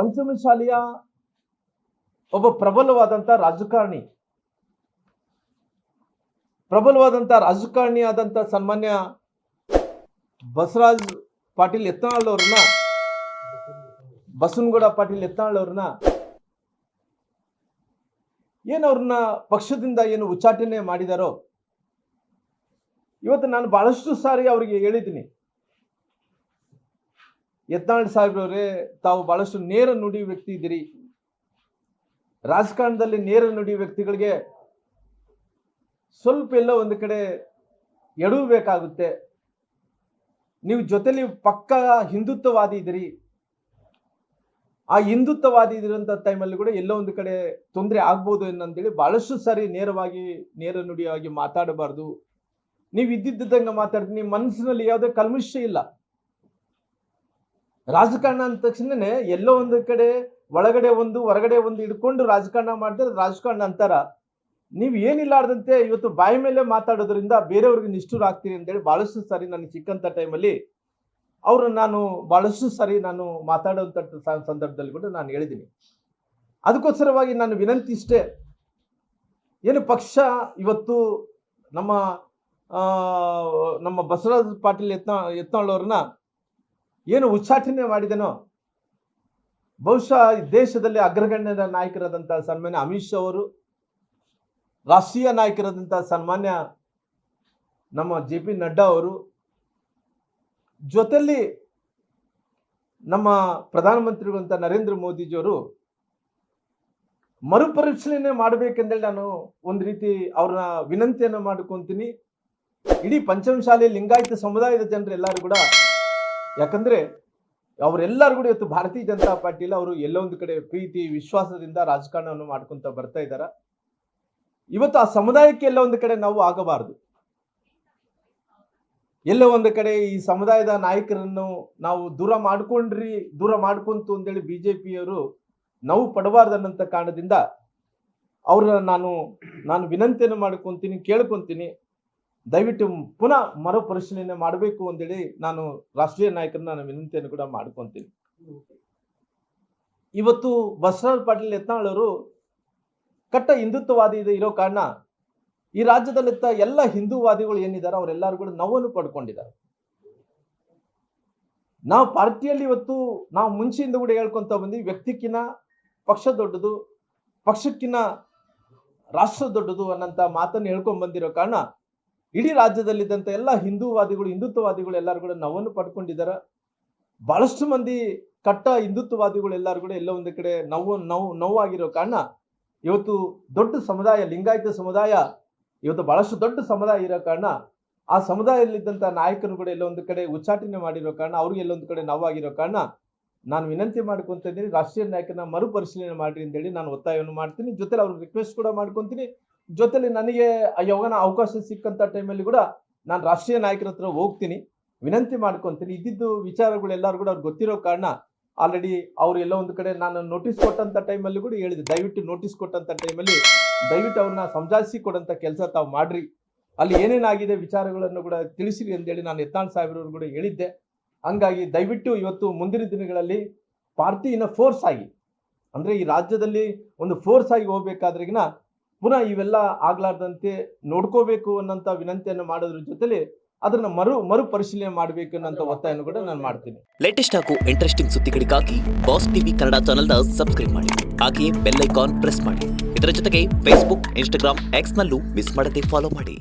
ಪಂಚಮಶಾಲಿಯ ಒಬ್ಬ ಪ್ರಬಲವಾದಂಥ ರಾಜಕಾರಣಿ ಆದಂಥ ಸನ್ಮಾನ್ಯ ಬಸವರಾಜ್ ಪಾಟೀಲ್ ಯತ್ನಾಳ್ ಅವ್ರನ್ನ, ಬಸವನಗೌಡ ಪಾಟೀಲ್ ಯತ್ನಾಳ್ ಅವ್ರನ್ನ ಏನವ್ರನ್ನ ಪಕ್ಷದಿಂದ ಏನು ಉಚ್ಚಾಟನೆ ಮಾಡಿದಾರೋ, ಇವತ್ತು ನಾನು ಬಹಳಷ್ಟು ಸಾರಿ ಅವರಿಗೆ ಹೇಳಿದ್ದೀನಿ, ಯತ್ನಾಳ್ ಸಾಹೇಬ್ರವರೇ, ತಾವು ಬಹಳಷ್ಟು ನೇರ ನುಡಿ ವ್ಯಕ್ತಿ ಇದ್ದೀರಿ. ರಾಜಕಾರಣದಲ್ಲಿ ನೇರ ನುಡಿ ವ್ಯಕ್ತಿಗಳಿಗೆ ಸ್ವಲ್ಪ ಎಲ್ಲ ಒಂದು ಕಡೆ ಎಡವಬೇಕಾಗುತ್ತೆ. ನೀವು ಜೊತೆಲಿ ಪಕ್ಕ ಹಿಂದುತ್ವವಾದಿ ಇದ್ದೀರಿ. ಆ ಹಿಂದುತ್ವವಾದಿ ಇದ್ರಂಥ ಟೈಮಲ್ಲಿ ಕೂಡ ಎಲ್ಲೋ ಒಂದು ಕಡೆ ತೊಂದರೆ ಆಗ್ಬೋದು ಏನಂತೇಳಿ ಬಹಳಷ್ಟು ಸಾರಿ ನೇರ ನುಡಿಯಾಗಿ ಮಾತಾಡಬಾರ್ದು. ನೀವು ಇದ್ದಿದ್ದಂಗೆ ಮಾತಾಡ್ತೀನಿ. ನಿಮ್ಮ ಮನಸ್ಸಿನಲ್ಲಿ ಯಾವುದೇ ಕಲ್ಮಶ ಇಲ್ಲ. ರಾಜಕಾರಣ ಅಂದ ತಕ್ಷಣನೇ ಎಲ್ಲೋ ಒಂದು ಕಡೆ ಒಳಗಡೆ ಒಂದು ಹೊರಗಡೆ ಒಂದು ಹಿಡ್ಕೊಂಡು ರಾಜಕಾರಣ ಮಾಡಿದ್ರೆ ರಾಜಕಾರಣ ಅಂತಾರ. ನೀವು ಏನಿಲ್ಲಾರ್ದಂತೆ ಇವತ್ತು ಬಾಯಿ ಮೇಲೆ ಮಾತಾಡೋದ್ರಿಂದ ಬೇರೆಯವ್ರಿಗೆ ನಿಷ್ಠುರ ಆಗ್ತೀರಿ ಅಂತೇಳಿ ಬಹಳಷ್ಟು ಸಾರಿ ನನಗೆ ಸಿಕ್ಕಂಥ ಟೈಮಲ್ಲಿ ಬಹಳಷ್ಟು ಸಾರಿ ನಾನು ಮಾತಾಡುವಂಥ ಸಂದರ್ಭದಲ್ಲಿ ಕೂಡ ನಾನು ಹೇಳಿದ್ದೀನಿ. ಅದಕ್ಕೋಸ್ಕರವಾಗಿ ನಾನು ವಿನಂತಿ ಇಷ್ಟೇ, ಏನು ಪಕ್ಷ ಇವತ್ತು ನಮ್ಮ ಬಸವರಾಜ್ ಪಾಟೀಲ್ ಯತ್ನಾಳ್ ಅವ್ರನ್ನ ಏನು ಉಚ್ಚಾಟನೆ ಮಾಡಿದನೋ, ಬಹುಶಃ ದೇಶದಲ್ಲಿ ಅಗ್ರಗಣ್ಯ ನಾಯಕರಾದಂಥ ಸನ್ಮಾನ್ಯ ಅಮಿತ್ ಶಾ ಅವರು, ರಾಷ್ಟ್ರೀಯ ನಾಯಕರಾದಂಥ ಸನ್ಮಾನ್ಯ ನಮ್ಮ JP ನಡ್ಡಾ ಅವರು, ಜೊತೆಯಲ್ಲಿ ನಮ್ಮ ಪ್ರಧಾನಮಂತ್ರಿಗಳಂತ ನರೇಂದ್ರ ಮೋದಿಜಿಯವರು ಮರುಪರಿಶೀಲನೆ ಮಾಡಬೇಕೆಂದೇಳಿ ನಾನು ಒಂದು ರೀತಿ ಅವ್ರನ್ನ ವಿನಂತಿಯನ್ನು ಮಾಡ್ಕೊಂತೀನಿ. ಇಡೀ ಪಂಚಮಶಾಲಿ ಲಿಂಗಾಯತ ಸಮುದಾಯದ ಜನರು ಎಲ್ಲರೂ ಕೂಡ, ಯಾಕಂದ್ರೆ ಅವರೆಲ್ಲರೂ ಕೂಡ ಇವತ್ತು ಭಾರತೀಯ ಜನತಾ ಪಾರ್ಟಿಯಲ್ಲಿ ಅವರು ಎಲ್ಲೋ ಒಂದು ಕಡೆ ಪ್ರೀತಿ ವಿಶ್ವಾಸದಿಂದ ರಾಜಕಾರಣವನ್ನು ಮಾಡ್ಕೊಂತ ಬರ್ತಾ ಇದ್ದಾರೆ. ಇವತ್ತು ಆ ಸಮುದಾಯಕ್ಕೆ ಎಲ್ಲ ಒಂದು ಕಡೆ ನಾವು ಆಗಬಾರದು. ಎಲ್ಲೋ ಒಂದು ಕಡೆ ಈ ಸಮುದಾಯದ ನಾಯಕರನ್ನು ನಾವು ದೂರ ಮಾಡ್ಕೊಂತು ಅಂತೇಳಿ ಬಿಜೆಪಿಯವರು ನಾವು ಪಡಬಾರ್ದನ್ನಂತ ಕಾರಣದಿಂದ ಅವ್ರನ್ನ ನಾನು ವಿನಂತಿಯನ್ನು ಮಾಡ್ಕೊಂತೀನಿ, ಕೇಳ್ಕೊಂತೀನಿ. ದಯವಿಟ್ಟು ಪುನಃ ಮರುಪರಿಶೀಲನೆ ಮಾಡಬೇಕು ಅಂತೇಳಿ ನಾನು ರಾಷ್ಟ್ರೀಯ ನಾಯಕರನ್ನ ನಾನು ವಿನಂತಿಯನ್ನು ಕೂಡ ಮಾಡ್ಕೊಂತೀನಿ. ಇವತ್ತು ಬಸವರಾಜ್ ಪಾಟೀಲ್ ಯತ್ನಾಳ್ ಅವರು ಕಟ್ಟ ಹಿಂದುತ್ವವಾದಿ ಇರೋ ಕಾರಣ ಈ ರಾಜ್ಯದಲ್ಲಿದ್ದ ಎಲ್ಲ ಹಿಂದೂವಾದಿಗಳು ಏನಿದ್ದಾರೆ ಅವರೆಲ್ಲರೂ ಕೂಡ ನೋವನ್ನು ಪಡ್ಕೊಂಡಿದ್ದಾರೆ. ನಾವು ಪಾರ್ಟಿಯಲ್ಲಿ ಇವತ್ತು ನಾವು ಮುಂಚೆಯಿಂದ ಕೂಡ ಹೇಳ್ಕೊಂತ ಬಂದ್ವಿ, ವ್ಯಕ್ತಿಕ್ಕಿನ ಪಕ್ಷ ದೊಡ್ಡದು, ಪಕ್ಷಕ್ಕಿನ ರಾಷ್ಟ್ರ ದೊಡ್ಡದು ಅನ್ನಂತ ಮಾತನ್ನು ಹೇಳ್ಕೊಂಡ್ ಬಂದಿರೋ ಕಾರಣ ಇಡೀ ರಾಜ್ಯದಲ್ಲಿದ್ದಂಥ ಎಲ್ಲ ಹಿಂದುತ್ವವಾದಿಗಳು ಎಲ್ಲರೂ ಕೂಡ ನೋವನ್ನು ಪಡ್ಕೊಂಡಿದ್ದಾರೆ. ಬಹಳಷ್ಟು ಮಂದಿ ಕಟ್ಟ ಹಿಂದುತ್ವವಾದಿಗಳು ಎಲ್ಲರೂ ಕೂಡ ಎಲ್ಲ ಒಂದು ಕಡೆ ನೋವಾಗಿರೋ ಕಾರಣ ಇವತ್ತು ದೊಡ್ಡ ಸಮುದಾಯ, ಲಿಂಗಾಯತ ಸಮುದಾಯ ಇವತ್ತು ಬಹಳಷ್ಟು ದೊಡ್ಡ ಸಮುದಾಯ ಇರೋ ಕಾರಣ ಆ ಸಮುದಾಯದಲ್ಲಿದ್ದಂಥ ನಾಯಕರು ಕೂಡ ಎಲ್ಲ ಒಂದು ಕಡೆ ಉಚ್ಚಾಟನೆ ಮಾಡಿರೋ ಕಾರಣ ಅವ್ರಿಗೆ ಎಲ್ಲೊಂದು ಕಡೆ ನೋವಾಗಿರೋ ಕಾರಣ ನಾನು ವಿನಂತಿ ಮಾಡ್ಕೊಂತ ಇದ್ದೀನಿ, ರಾಷ್ಟ್ರೀಯ ನಾಯಕನ ಮರುಪರಿಶೀಲನೆ ಮಾಡ್ರಿ ಅಂತೇಳಿ ನಾನು ಒತ್ತಾಯವನ್ನು ಮಾಡ್ತೀನಿ. ಜೊತೆಲಿ ಅವ್ರಿಗೆ ರಿಕ್ವೆಸ್ಟ್ ಕೂಡ ಮಾಡ್ಕೊಂತೀನಿ. ಜೊತೆಲಿ ನನಗೆ ಯಾವಾಗ ಅವಕಾಶ ಸಿಕ್ಕಂತ ಟೈಮಲ್ಲಿ ಕೂಡ ನಾನು ರಾಷ್ಟ್ರೀಯ ನಾಯಕರ ಹತ್ರ ಹೋಗ್ತೀನಿ, ವಿನಂತಿ ಮಾಡ್ಕೊಂತೀನಿ. ಇದ್ದಿದ್ದು ವಿಚಾರಗಳು ಎಲ್ಲರೂ ಕೂಡ ಅವ್ರಿಗೆ ಗೊತ್ತಿರೋ ಕಾರಣ ಆಲ್ರೆಡಿ ಅವ್ರು ಎಲ್ಲೋ ಒಂದು ಕಡೆ ನಾನು ನೋಟಿಸ್ ಕೊಟ್ಟಂತ ಟೈಮಲ್ಲಿ ಕೂಡ ಹೇಳಿದೆ, ದಯವಿಟ್ಟು ನೋಟಿಸ್ ಕೊಟ್ಟಂತ ಟೈಮಲ್ಲಿ ದಯವಿಟ್ಟು ಅವ್ರನ್ನ ಸಮಜಾಯಿಸಿ ಕೊಡಂತ ಕೆಲಸ ತಾವು ಮಾಡ್ರಿ, ಅಲ್ಲಿ ಏನೇನಾಗಿದೆ ವಿಚಾರಗಳನ್ನು ಕೂಡ ತಿಳಿಸಿರಿ ಅಂತೇಳಿ ನಾನು ಯತ್ನಾಳ್ ಸಾಹೇಬ್ರವ್ರು ಕೂಡ ಹೇಳಿದ್ದೆ. ಹಂಗಾಗಿ ದಯವಿಟ್ಟು ಇವತ್ತು ಮುಂದಿನ ದಿನಗಳಲ್ಲಿ ಪಾರ್ಟಿನ ಫೋರ್ಸ್ ಆಗಿ, ಅಂದ್ರೆ ಈ ರಾಜ್ಯದಲ್ಲಿ ಒಂದು ಫೋರ್ಸ್ ಆಗಿ ಹೋಗ್ಬೇಕಾದ್ರೆಗಿನ ಪುನಃ ಇವೆಲ್ಲ ಆಗ್ಲಾರ್ದಂತೆ ನೋಡ್ಕೋಬೇಕು ಅನ್ನೋಂಥ ವಿನಂತಿಯನ್ನು ಮಾಡೋದ್ರ ಜೊತೆಲಿ ಅದನ್ನ ಮರುಪರಿಶೀಲನೆ ಮಾಡಬೇಕು ಅನ್ನೋಂಥ ಒತ್ತಾಯವನ್ನು ಕೂಡ ನಾನು ಮಾಡ್ತೀನಿ. ಲೇಟೆಸ್ಟ್ ಹಾಗೂ ಇಂಟ್ರೆಸ್ಟಿಂಗ್ ಸುದ್ದಿಗಳಿಗಾಗಿ ಬಾಸ್ ಟಿವಿ ಕನ್ನಡ ಚಾನೆಲ್ನ ಸಬ್ಸ್ಕ್ರೈಬ್ ಮಾಡಿ, ಹಾಗೆಯೇ ಬೆಲ್ ಐಕಾನ್ ಪ್ರೆಸ್ ಮಾಡಿ. ಇದರ ಜೊತೆಗೆ ಫೇಸ್ಬುಕ್, ಇನ್ಸ್ಟಾಗ್ರಾಮ್, ಎಕ್ಸ್ ನಲ್ಲೂ ಮಿಸ್ ಮಾಡದೆ ಫಾಲೋ ಮಾಡಿ.